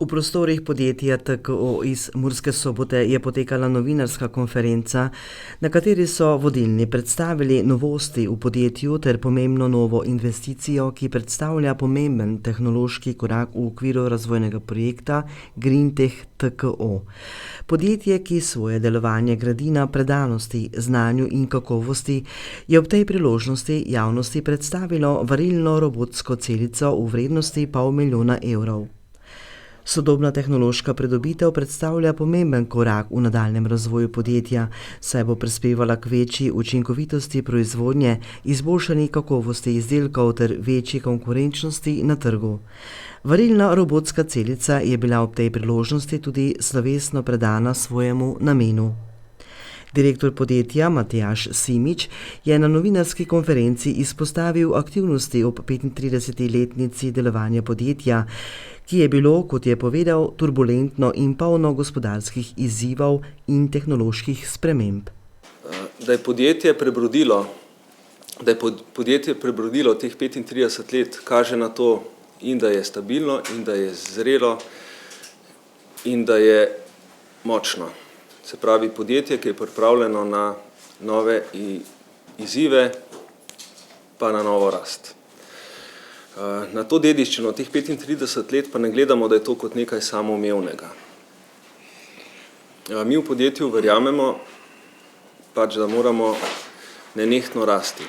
V prostorih podjetja TKO iz Murske Sobote je potekala novinarska konferenca, na kateri so vodilni predstavili novosti v podjetju ter pomembno novo investicijo, ki predstavlja pomemben tehnološki korak v okviru razvojnega projekta GreenTech TKO. Podjetje, ki svoje delovanje gradi na predanosti, znanju in kakovosti, je ob tej priložnosti javnosti predstavilo varilno robotsko celico v vrednosti $500 000. Sodobna tehnološka pridobitev predstavlja pomemben korak v nadaljnjem razvoju podjetja, saj bo prispevala k večji učinkovitosti proizvodnje, izboljšani kakovosti izdelkov ter večji konkurenčnosti na trgu. Varilna robotska celica je bila ob tej priložnosti tudi slovesno predana svojemu namenu. Direktor podjetja Matjaž Simič je na novinarski konferenci izpostavil aktivnosti ob 35-letnici delovanja podjetja, ki je bilo, kot je povedal, turbulentno in polno gospodarskih izzivov in tehnoloških sprememb. Da je podjetje prebrodilo teh 35 let, kaže na to, in da je stabilno, in da je zrelo, in da je močno. Se pravi, podjetje, ki je pripravljeno na nove izzive, pa na novo rast. Na to dediščino teh 35 let pa ne gledamo, da je to kot nekaj samoumevnega. Mi v podjetju verjamemo, da moramo nenehno rasti.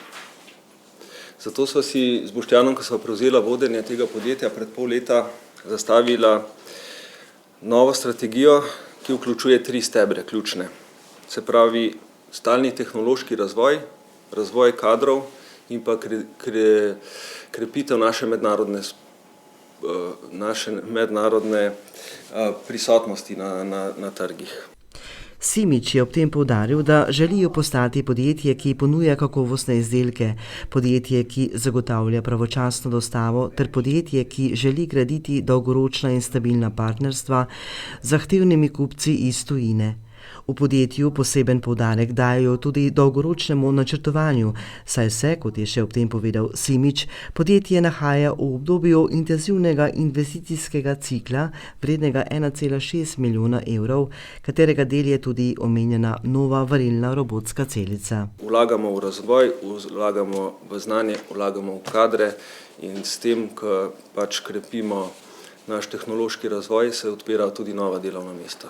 Zato sva si z Boštjanom, ko sva prevzela vodenje tega podjetja pred pol leta, zastavila novo strategijo, ki vključuje 3 stebre ključne. Se pravi, stalni tehnološki razvoj, razvoj kadrov in pa krepitev naše mednarodne prisotnosti na trgih. Simič je ob tem poudaril, da želijo postati podjetje, ki ponuja kakovostne izdelke, podjetje, ki zagotavlja pravočasno dostavo, ter podjetje, ki želi graditi dolgoročna in stabilna partnerstva z zahtevnimi kupci iz tujine. V podjetju poseben poudarek dajo tudi dolgoročnemu načrtovanju, saj se, kot je še ob tem povedal Simič, podjetje nahaja v obdobju intenzivnega investicijskega cikla vrednega €1,6 milijona, katerega del je tudi omenjena nova varilna robotska celica. Vlagamo v razvoj, vlagamo v znanje, vlagamo v kadre in s tem, ko krepimo naš tehnološki razvoj, se odpirajo tudi nova delovna mesta.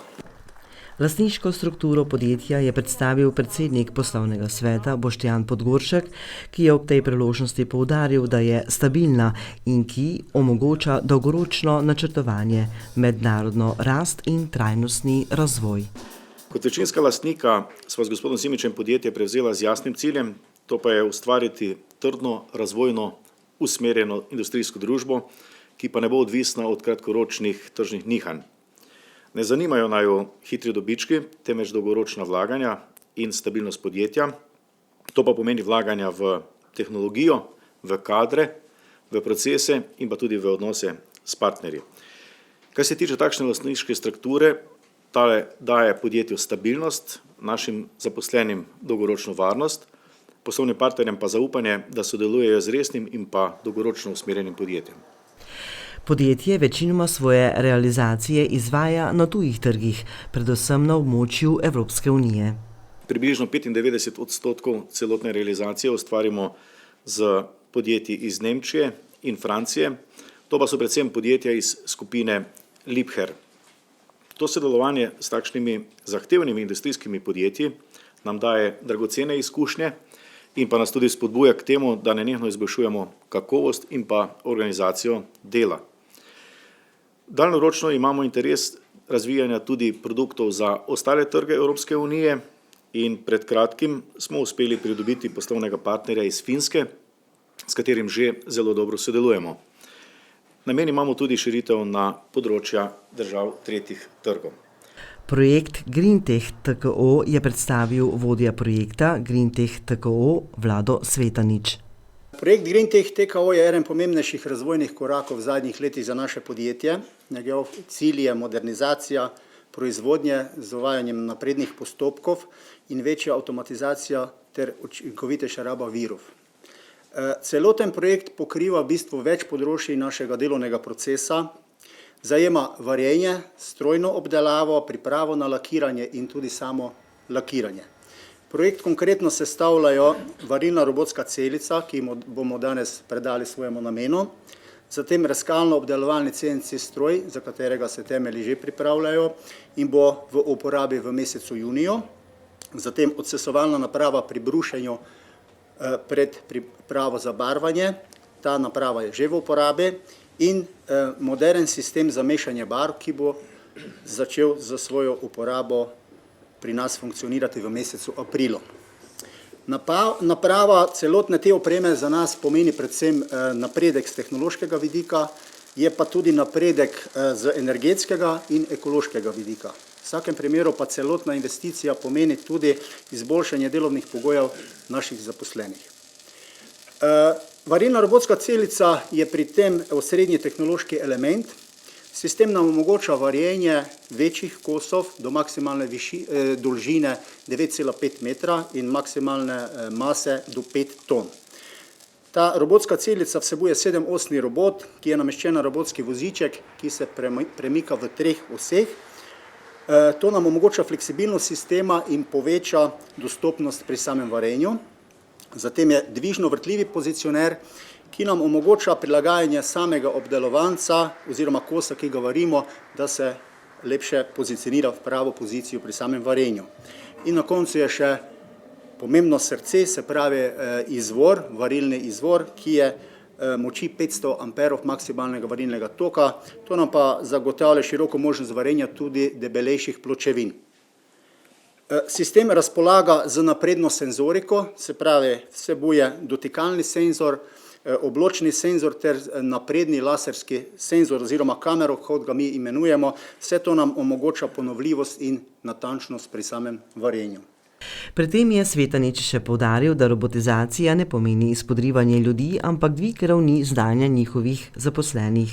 Lastniško strukturo podjetja je predstavil predsednik poslovnega sveta Boštjan Podgoršek, ki je ob tej priložnosti poudaril, da je stabilna in ki omogoča dolgoročno načrtovanje, mednarodno rast in trajnostni razvoj. Kot večinska lastnika sva z gospodom Simičem podjetje prevzela z jasnim ciljem, to pa je ustvariti trdno, razvojno, usmerjeno industrijsko družbo, ki pa ne bo odvisna od kratkoročnih tržnih nihanj. Ne zanimajo naju hitri dobički, temveč dolgoročna vlaganja in stabilnost podjetja. To pa pomeni vlaganja v tehnologijo, v kadre, v procese in pa tudi v odnose s partnerji. Kar se tiče takšne lastniške strukture, tale daje podjetju stabilnost, našim zaposlenim dolgoročno varnost, poslovnim partnerjem pa zaupanje, da sodelujejo z resnim in pa dolgoročno usmerjenim podjetjem. Podjetje večinoma svoje realizacije izvaja na tujih trgih, predvsem na območju Evropske unije. Približno 95% celotne realizacije ustvarimo z podjetji iz Nemčije in Francije, to pa so predvsem podjetja iz skupine Liebherr. To sodelovanje s takšnimi zahtevnimi industrijskimi podjetji nam daje dragocene izkušnje in pa nas tudi spodbuja k temu, da nenehno izboljšujemo kakovost in pa organizacijo dela. Daljnoročno imamo interes razvijanja tudi produktov za ostale trge Evropske unije in pred kratkim smo uspeli pridobiti poslovnega partnerja iz Finske, s katerim že zelo dobro sodelujemo. Namen imamo tudi širitev na področja držav tretjih trgov. Projekt GreenTech TKO je predstavil vodja projekta GreenTech TKO Vlado Svetanič. Projekt GreenTech TKO je eden pomembnejših razvojnih korakov v zadnjih letih za naše podjetje. Njegov cilj je modernizacija proizvodnje z uvajanjem naprednih postopkov in večja avtomatizacija ter učinkovitejša raba virov. Celoten projekt pokriva v bistvu več področij našega delovnega procesa, Zajema varenje, strojno obdelavo, pripravo na lakiranje in tudi samo lakiranje. Projekt konkretno sestavljajo varilna robotska celica, ki bomo danes predali svojemu namenu, zatem razkalno-obdelovalni CNC stroj, za katerega se temelji že pripravljajo in bo v uporabi v mesecu juniju, zatem odsesovalna naprava pri brušenju pred pripravo za barvanje, ta naprava je že v uporabi, in moderen sistem za mešanje barv, ki bo začel za svojo uporabo pri nas funkcionirati v mesecu aprilu. Naprava celotne te opreme za nas pomeni predvsem napredek z tehnološkega vidika, je pa tudi napredek z energetskega in ekološkega vidika. V vsakem primeru pa celotna investicija pomeni tudi izboljšanje delovnih pogojev naših zaposlenih. Varilna robotska celica je pri tem osrednji tehnološki element. Sistem nam omogoča varjenje večjih kosov do maksimalne dolžine 9,5 metra in maksimalne mase do 5 ton. Ta robotska celica vsebuje 7-osni robot, ki je nameščen na robotski voziček, ki se premika v 3 oseh. To nam omogoča fleksibilnost sistema in poveča dostopnost pri samem varenju. Zatem je dvižno vrtljivi pozicioner, ki nam omogoča prilagajanje samega obdelovanca oziroma kosa, ki ga varimo, da se lepše pozicionira v pravo pozicijo pri samem varenju. In na koncu je še pomembno srce, se pravi izvor, varilni izvor, ki je moči 500 amperov maksimalnega varilnega toka. To nam pa zagotavlja široko možnost varenja tudi debelejših pločevin. Sistem razpolaga z napredno senzoriko, se pravi vsebuje dotikalni senzor, obločni senzor ter napredni laserski senzor oziroma kamero, kot ga mi imenujemo. Vse to nam omogoča ponovljivost in natančnost pri samem varenju. Pri tem je Svetanič še poudaril, da robotizacija ne pomeni izpodrivanje ljudi, ampak dvig ravni znanja njihovih zaposlenih.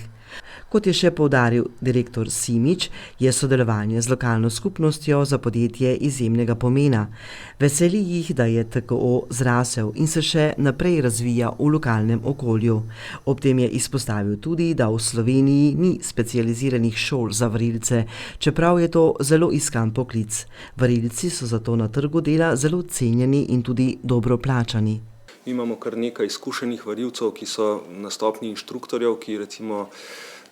Kot je še poudaril direktor Simič, je sodelovanje z lokalno skupnostjo za podjetje izjemnega pomena. Veseli jih, da je TKO zrasel in se še naprej razvija v lokalnem okolju. Ob tem je izpostavil tudi, da v Sloveniji ni specializiranih šol za varilce, čeprav je to zelo iskan poklic. Varilci so zato na trgu dela zelo cenjeni in tudi dobro plačani. Mi imamo kar nekaj izkušenih varilcev, ki so na stopnji inštruktorjev, ki recimo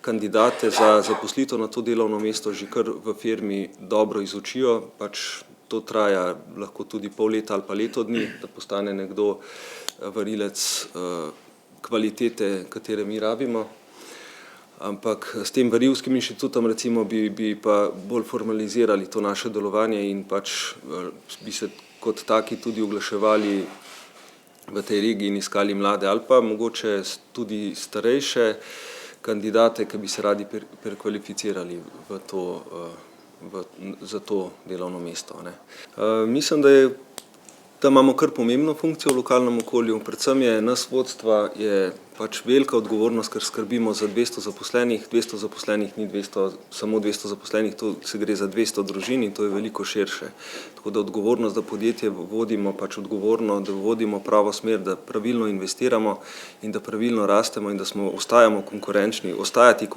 kandidate za zaposlitev na to delovno mesto že kar v firmi dobro izučijo. Pač to traja lahko tudi pol leta ali pa leto dni, da postane nekdo varilec kvalitete, katere mi rabimo. Ampak s tem varilskim inštitutom recimo bi pa bolj formalizirali to naše delovanje in pač bi se kot taki tudi oglaševali v tej regiji in iskali mlade ali pa mogoče tudi starejše kandidate, ki bi se radi prekvalificirali za to delovno mesto. Mislim, da imamo kar pomembno funkcijo v lokalnem okolju. Predvsem je nas vodstva je pač velika odgovornost, ker skrbimo za 200 zaposlenih. 200 zaposlenih ni samo 200 zaposlenih, to se gre za 200 družin in to je veliko širše. Tako da odgovornost, da podjetje vodimo, pač odgovorno, da vodimo pravo smer, da pravilno investiramo in da pravilno rastemo in da ostajamo konkurenčni. Ostajati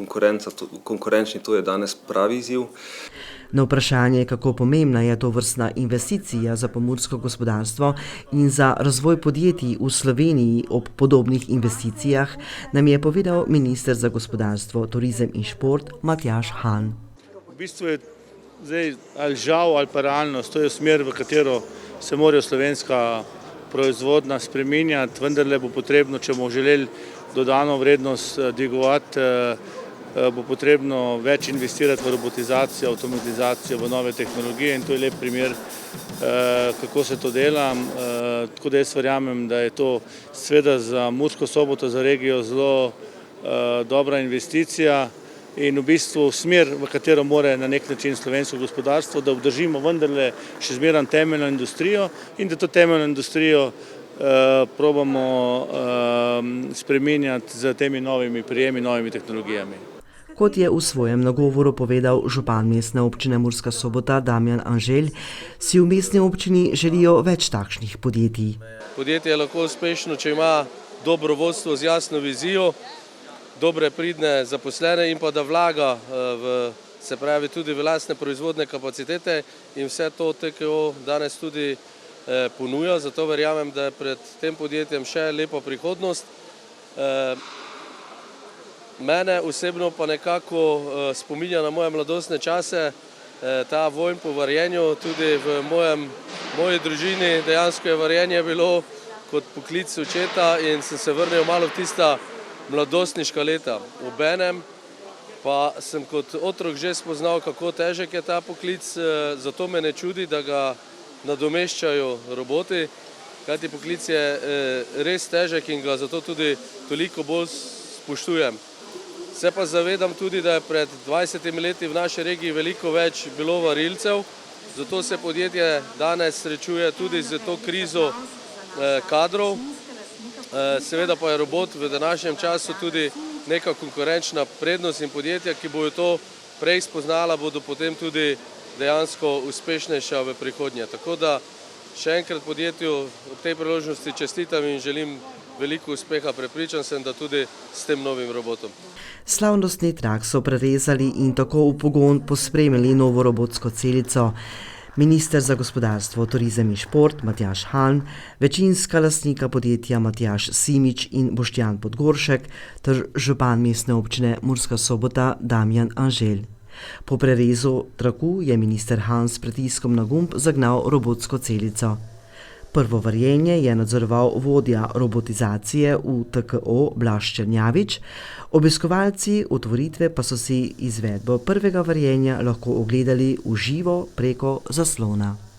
konkurenčni, to je danes pravi izziv. Na vprašanje, kako pomembna je to vrstna investicija za pomursko gospodarstvo in za razvoj podjetij v Sloveniji ob podobnih investicijah, nam je povedal minister za gospodarstvo, turizem in šport Matjaž Han. V bistvu je zdaj ali žal ali pa realnost, to je smer, v katero se mora slovenska proizvodnja spreminjati, vendarle bo potrebno, če bomo želeli dodano vrednost dvigovati, bo potrebno več investirati v robotizacijo, avtomatizacijo, v nove tehnologije in to je lep primer, kako se to dela. Tako da jaz verjamem, da je to seveda za Mursko Soboto, za regijo zelo dobra investicija in v bistvu smer, v katero mora na nek način slovensko gospodarstvo, da obdržimo vendarle še zmeraj temeljno industrijo in da to temeljno industrijo probamo spreminjati z temi novimi prijemi, novimi tehnologijami. Kot je v svojem nagovoru povedal župan mestne občine Murska Sobota Damjan Anželj, si v mestni občini želijo več takšnih podjetij. Podjetje je lahko uspešno, če ima dobro vodstvo z jasno vizijo dobre, pridne zaposlene in pa da vlaga se pravi tudi v lastne proizvodne kapacitete in vse to TKO danes tudi ponuja, zato verjamem, da je pred tem podjetjem še lepa prihodnost. Mene osebno pa nekako spominja na moje mladostne čase, ta vonj po varjenju, tudi v moji družini dejansko je varjenje bilo kot poklic očeta in sem se vrnil malo v tista mladostniška leta. Obenem pa sem kot otrok že spoznal, kako težek je ta poklic, zato me ne čudi, da ga nadomeščajo roboti, kajti poklic je res težek in ga zato tudi toliko bolj spoštujem. Se pa zavedam tudi, da je pred 20 leti v naši regiji veliko več bilo varilcev, zato se podjetje danes srečuje tudi z to krizo kadrov. Seveda pa je robot v današnjem času tudi neka konkurenčna prednost in podjetja, ki bodo to prej spoznala, bodo potem tudi dejansko uspešnejša v prihodnje. Tako da še enkrat podjetju ob tej priložnosti čestitam in želim veliko uspeha, prepričan sem, da tudi s tem novim robotom. Slavnostni trak so prerezali in tako v pogon pospremili novo robotsko celico. Minister za gospodarstvo, turizem in šport Matjaž Han, večinska lastnika podjetja Matjaž Simič in Boštjan Podgoršek ter župan mestne občine Murska Sobota Damjan Anželj. Po prerezu traku je minister Han s pritiskom na gumb zagnal robotsko celico. Prvo varjenje je nadzoroval vodja robotizacije v TKO Blaž Černjavič, obiskovalci otvoritve pa so si izvedbo prvega varjenja lahko ogledali v živo preko zaslona.